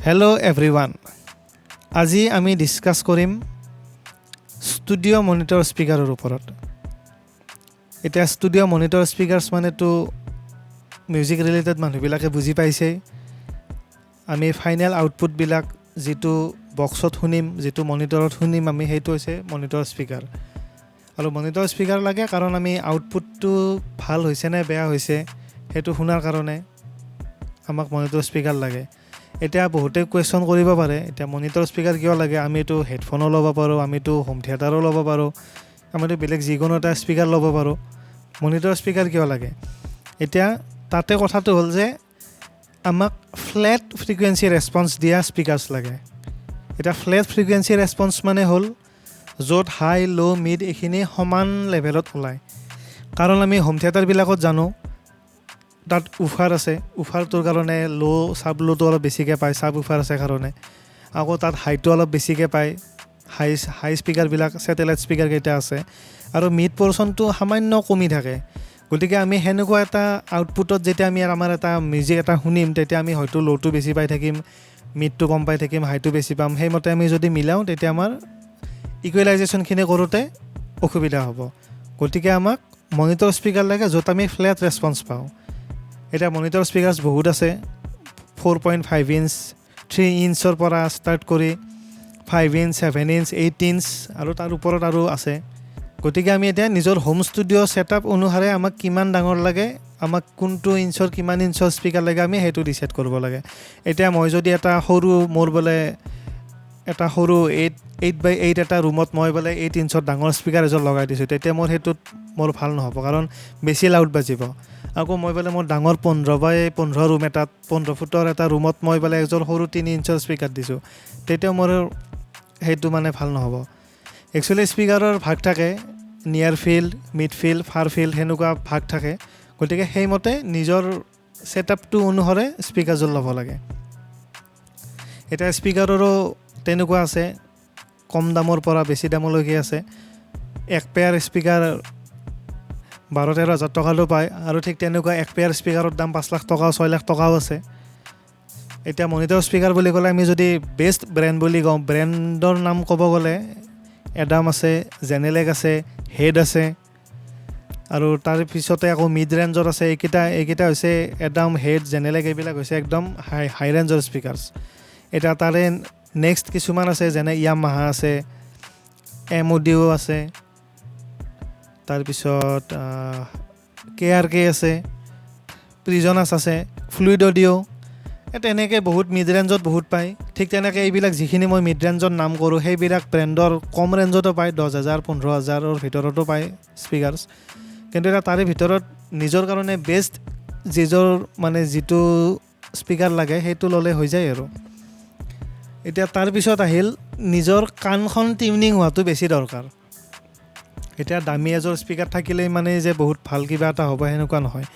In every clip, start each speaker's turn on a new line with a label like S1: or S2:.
S1: Hello' everyone আজি আমি discuss কৰিম ষ্টুডিঅ' মনিটৰ স্পীকাৰৰ ওপৰত এতিয়া ষ্টুডিঅ' মনিটৰ স্পীকাৰ্ছ মানেতো মিউজিক ৰিলেটেড মানুহবিলাকে বুজি পাইছেই আমি ফাইনেল আউটপুটবিলাক যিটো বক্সত শুনিম যিটো মনিটৰত শুনিম আমি সেইটো হৈছে মনিটৰ স্পীকাৰ আৰু মনিটৰ স্পীকাৰ লাগে কাৰণ আমি আউটপুটটো ভাল হৈছে নে বেয়া হৈছে সেইটো শুনাৰ কাৰণে আমাক মনিটৰ স্পীকাৰ লাগে এতিয়া বহুতে কুৱেশ্যন কৰিব পাৰে এতিয়া মনিটৰ স্পীকাৰ কিয় লাগে আমিতো হেডফোনো ল'ব পাৰোঁ আমিতো হোম থিয়েটাৰো ল'ব পাৰোঁ আমিতো বেলেগ যিকোনো এটা স্পীকাৰ ল'ব পাৰোঁ মনিটৰ স্পীকাৰ কিয় লাগে এতিয়া তাতে কথাটো হ'ল যে আমাক ফ্লেট ফ্ৰিকুৱেঞ্চি ৰেছপন্স দিয়া স্পীকাৰ্ছ লাগে এতিয়া ফ্লেট ফ্ৰিকুৱেঞ্চি ৰেছপন্স মানে হ'ল য'ত হাই ল' মিড এইখিনি সমান লেভেলত ওলায় কাৰণ আমি হোম থিয়েটাৰবিলাকত জানো তাত উফাৰ আছে উফাৰটোৰ কাৰণে চাব ল'টো অলপ বেছিকৈ পায় চাব উফাৰ আছে কাৰণে আকৌ তাত হাইটো অলপ বেছিকৈ পায় হাই স্পীকাৰবিলাক ছেটেলাইট স্পীকাৰকেইটা আছে আৰু মিড পৰ্চনটো সামান্য কমি থাকে গতিকে আমি সেনেকুৱা এটা আউটপুটত যেতিয়া আমি আমাৰ এটা মিউজিক এটা শুনিম তেতিয়া আমি হয়তো ল'টো বেছি পাই থাকিম মিডটো কম পাই থাকিম হাইটো বেছি পাম সেইমতে আমি যদি মিলাওঁ তেতিয়া আমাৰ ইকুৱেলাইজেশ্যনখিনি কৰোঁতে অসুবিধা হ'ব গতিকে আমাক মনিটৰ স্পীকাৰ লাগে য'ত আমি ফ্লেট ৰেছপন্স পাওঁ এতিয়া মনিটৰ স্পীকাৰ্ছ বহুত আছে 4.5 ইঞ্চ 3 ইঞ্চৰ পৰা ষ্টাৰ্ট কৰি 5 ইঞ্চ 7 ইঞ্চ 8 ইঞ্চ আৰু তাৰ ওপৰত আৰু আছে গতিকে আমি এতিয়া নিজৰ হোম ষ্টুডিঅ' ছেটআপ অনুসাৰে আমাক কিমান ডাঙৰ লাগে আমাক কোনটো ইঞ্চৰ কিমান ইঞ্চৰ স্পীকাৰ লাগে আমি সেইটো ডিচাইড কৰিব লাগে এতিয়া মই যদি এটা সৰু মোৰ বোলে এটা সৰু 8x8 এটা ৰুমত মই বোলে 8 ইঞ্চৰ ডাঙৰ স্পীকাৰ এযোৰ লগাই দিছোঁ তেতিয়া মোৰ সেইটোত মোৰ ভাল নহ'ব কাৰণ বেছি লাউড বাজিব আকৌ মই বোলে মোৰ ডাঙৰ 15x15 ৰুম এটাত 15 ফুটৰ এটা ৰুমত মই বোলে এযোৰ সৰু 3 ইঞ্চৰ স্পীকাৰ দিছোঁ তেতিয়া মোৰ সেইটো মানে ভাল নহ'ব একচুৱেলি স্পীকাৰৰ ভাগ থাকে নিয়াৰ ফিল্ড মিড ফিল্ড ফাৰ ফিল্ড সেনেকুৱা ভাগ থাকে গতিকে সেইমতে নিজৰ ছেটআপটো অনুসাৰে স্পীকাৰযোৰ ল'ব লাগে এতিয়া স্পীকাৰৰো তেনেকুৱা আছে কম দামৰ পৰা বেছি দামলৈকে আছে এক পেয়াৰ স্পীকাৰ 12-13 হাজাৰ টকাতো পায় আৰু ঠিক তেনেকুৱা এক পেয়াৰ স্পীকাৰৰ দাম 5 লাখ টকা 6 লাখ টকাও আছে এতিয়া মনিটৰ স্পীকাৰ বুলি ক'লে আমি যদি বেষ্ট ব্ৰেণ্ড বুলি কওঁ ব্ৰেণ্ডৰ নাম ক'ব গ'লে এডাম আছে জেনেলেক আছে হেড আছে আৰু তাৰ পিছতে আকৌ মিড ৰেঞ্জৰ আছে এইকেইটা হৈছে এডাম হেড জেনেলেক এইবিলাক হৈছে একদম হাই ৰেঞ্জৰ স্পীকাৰ্ছ এতিয়া তাৰে নেক্সট কিছুমান আছে যেনে ইয়ামাহা আছে এমঅডিঅ' আছে তাৰপিছত KRK আছে প্ৰিজনাছ আছে ফ্লুইড অডিঅ' তেনেকৈ বহুত মিড ৰেঞ্জত বহুত পায় ঠিক তেনেকৈ এইবিলাক যিখিনি মই মিড ৰেঞ্জত নাম কৰোঁ সেইবিলাক ব্ৰেণ্ডৰ কম ৰেঞ্জতো পায় 10,000 15,000ৰ ভিতৰতো পায় স্পীকাৰ্ছ কিন্তু এতিয়া তাৰে ভিতৰত নিজৰ কাৰণে বেষ্ট যিটো স্পীকাৰ লাগে সেইটো ল'লে হৈ যায় আৰু এতিয়া তাৰপিছত আহিল নিজৰ কাণখন টিউনিং হোৱাটো বেছি দৰকাৰ এতিয়া দামী এযোৰ স্পীকাৰ থাকিলেই মানে যে বহুত ভাল কিবা এটা হ'ব সেনেকুৱা নহয়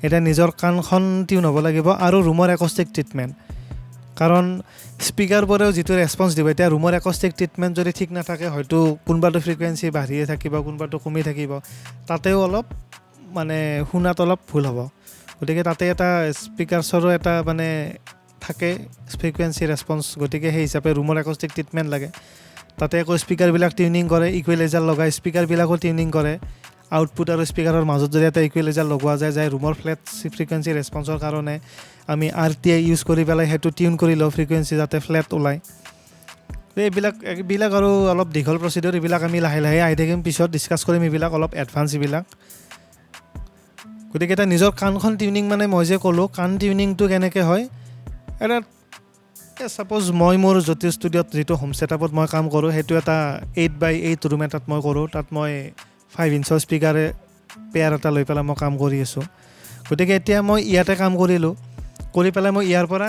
S1: এতিয়া নিজৰ কাণখন টিউন হ'ব লাগিব আৰু ৰুমৰ একষ্টিক ট্ৰিটমেণ্ট কাৰণ স্পীকাৰবোৰেও যিটো ৰেছপন্স দিব এতিয়া ৰুমৰ একষ্টিক ট্ৰিটমেণ্ট যদি ঠিক নাথাকে হয়তো কোনোবাটো ফ্ৰিকুৱেঞ্চি বাঢ়িয়ে থাকিব কোনোবাটো কমি থাকিব তাতেও অলপ মানে শুনাত অলপ ভুল হ'ব গতিকে তাতে এটা স্পীকাৰ্ছৰো এটা মানে থাকে ফ্ৰিকুৱেঞ্চি ৰেছপন্স গতিকে সেই হিচাপে ৰুমৰ একষ্টিক ট্ৰিটমেণ্ট লাগে তাতে আকৌ স্পীকাৰবিলাক টিউনিং কৰে ইকুৱেলাইজাৰ লগাই স্পীকাৰবিলাকো টিউনিং কৰে আউটপুট আৰু স্পীকাৰৰ মাজত যদি এটা ইকুৱেলাইজাৰ লগোৱা যায় ৰুমৰ ফ্লেট ফ্ৰিকুৱেঞ্চি ৰেছপন্সৰ কাৰণে আমি RTI ইউজ কৰি পেলাই সেইটো টিউন কৰি লওঁ ফ্ৰিকুৱেঞ্চি যাতে ফ্লেট ওলায় এইবিলাক আৰু অলপ দীঘল প্ৰচিডিউৰ এইবিলাক আমি লাহে লাহে আহি থাকিম পিছত ডিছকাছ কৰিম এইবিলাক অলপ এডভান্স এইবিলাক গতিকে এটা নিজৰ কাণখন টিউনিং মানে মই যে ক'লোঁ কাণ টিউনিংটো কেনেকৈ হয় এটা ছাপ'জ মই মোৰ জ্যোতি ষ্টুডিঅ'ত যিটো হোম ছেটআপত মই কাম কৰোঁ সেইটো এটা 8x8 ৰুম এটাত মই কৰোঁ তাত মই 5 ইঞ্চৰ স্পীকাৰে পেয়াৰ এটা লৈ পেলাই মই কাম কৰি আছোঁ গতিকে এতিয়া মই ইয়াতে কাম কৰিলোঁ কৰি পেলাই মই ইয়াৰ পৰা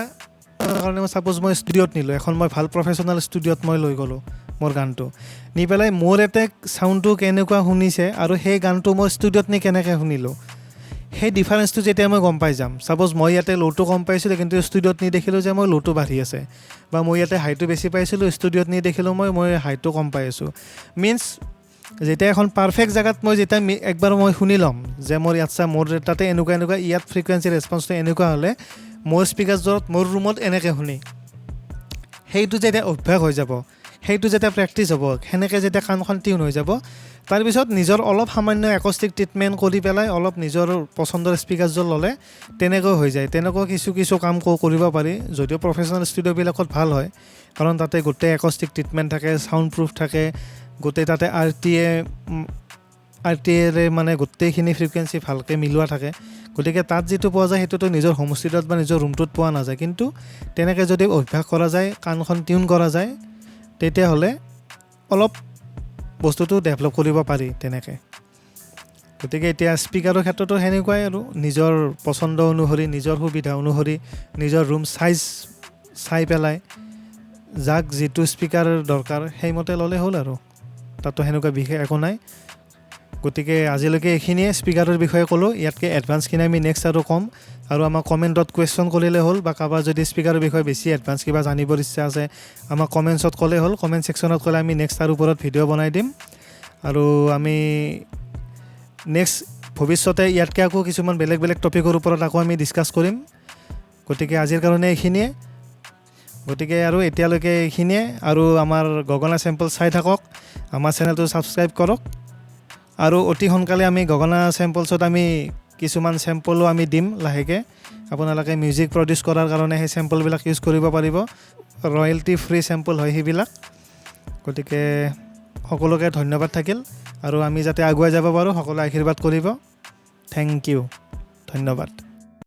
S1: কাৰণে মই ছাপ'জ মই ষ্টুডিঅ'ত নিলোঁ এখন মই ভাল প্ৰফেশ্যনেল ষ্টুডিঅ'ত মই লৈ গ'লোঁ মোৰ গানটো নি পেলাই মোৰ এতে চাউণ্ডটো কেনেকুৱা শুনিছে আৰু সেই গানটো মই ষ্টুডিঅ'ত নি কেনেকৈ শুনিলোঁ সেই ডিফাৰেঞ্চটো যেতিয়া মই গম পাই যাম ছাপ'জ মই ইয়াতে ল'টো কম পাইছিলোঁ কিন্তু ষ্টুডিঅ'ত নি দেখিলোঁ যে মই ল'টো বাঢ়ি আছে বা মই ইয়াতে হাইটো বেছি পাইছিলোঁ ষ্টুডিঅ'ত নি দেখিলোঁ মই হাইটো কম পাই আছোঁ মিনছ যেতিয়া এখন পাৰফেক্ট জেগাত মই যেতিয়া একবাৰ মই শুনি ল'ম যে মোৰ ইয়াত মোৰ তাতে এনেকুৱা ইয়াত ফ্ৰিকুৱেঞ্চি ৰেছপন্সটো এনেকুৱা হ'লে মোৰ স্পীকাৰযোৰত মোৰ ৰুমত এনেকৈ শুনি সেইটো যেতিয়া অভ্যাস হৈ যাব, সেইটো যেতিয়া প্ৰেক্টিছ হ'ব, সেনেকৈ যেতিয়া কাণখন টিউন হৈ যাব, তাৰপিছত নিজৰ অলপ সামান্য একষ্টিক ট্ৰিটমেণ্ট কৰি পেলাই অলপ নিজৰ পচন্দৰ স্পীকাৰযোৰ ল'লে তেনেকৈ হৈ যায়। তেনেকৈ কিছু কাম কৰিব পাৰি, যদিও প্ৰফেচনেল ষ্টুডিঅ'বিলাকত ভাল হয়, কাৰণ তাতে গোটেই একষ্টিক ট্ৰিটমেণ্ট থাকে, চাউণ্ড প্ৰুফ থাকে, গোটেই তাতে RTA মানে গোটেইখিনি ফ্ৰিকুৱেঞ্চি ভালকৈ মিলোৱা থাকে। গতিকে তাত যিটো পোৱা যায় সেইটোতো নিজৰ হোম ষ্টুডিঅ'ত বা নিজৰ ৰুমটোত পোৱা নাযায়। কিন্তু তেনেকৈ যদি অভ্যাস কৰা যায়, কাণখন টিউন কৰা যায়, তেতিয়াহ'লে অলপ বস্তুটো ডেভেলপ কৰিব পাৰি তেনেকৈ। গতিকে এতিয়া স্পীকাৰৰ ক্ষেত্ৰতো সেনেকুৱাই আৰু নিজৰ পচন্দ অনুসৰি, নিজৰ সুবিধা অনুসৰি, নিজৰ ৰুম চাইজ চাই পেলাই যাক যিটো স্পীকাৰ দৰকাৰ সেইমতে ল'লে হ'ল আৰু তাতো সেনেকুৱা বিশেষ একো নাই। গতিকে আজিলৈকে এইখিনিয়ে স্পীকাৰৰ বিষয়ে ক'লোঁ। ইয়াতকৈ এডভান্সখিনি আমি নেক্সট আৰু ক'ম, আৰু আমাক কমেণ্টত কুৱেশ্যন কৰিলে হ'ল, বা কাৰোবাৰ যদি স্পীকাৰৰ বিষয়ে বেছি এডভান্স কিবা জানিবৰ ইচ্ছা আছে আমাক কমেণ্টছত ক'লে হ'ল। কমেণ্ট ছেকশ্যনত ক'লে আমি নেক্সট তাৰ ওপৰত ভিডিঅ' বনাই দিম, আৰু আমি নেক্সট ভৱিষ্যতে ইয়াতকৈ আকৌ কিছুমান বেলেগ টপিকৰ ওপৰত আকৌ আমি ডিছকাছ কৰিম। গতিকে আজিৰ কাৰণে এইখিনিয়ে। গতিকে আৰু এতিয়ালৈকে এইখিনিয়ে, আৰু আমাৰ গগনা চেম্পল চাই থাকক, আমাৰ চেনেলটো ছাবস্ক্ৰাইব কৰক, আৰু অতি সোনকালে আমি গগনা চেম্পলছত আমি কিছুমান চেম্পলো আমি দিম লাহেকৈ। আপোনালোকে মিউজিক প্ৰডিউচ কৰাৰ কাৰণে সেই চেম্পলবিলাক ইউজ কৰিব পাৰিব, ৰয়েলটি ফ্ৰী চেম্পল হয় সেইবিলাক। গতিকে সকলোকে ধন্যবাদ থাকিল, আৰু আমি যাতে আগুৱাই যাব পাৰোঁ সকলোৱে আশীৰ্বাদ কৰিব। থেংক ইউ, ধন্যবাদ।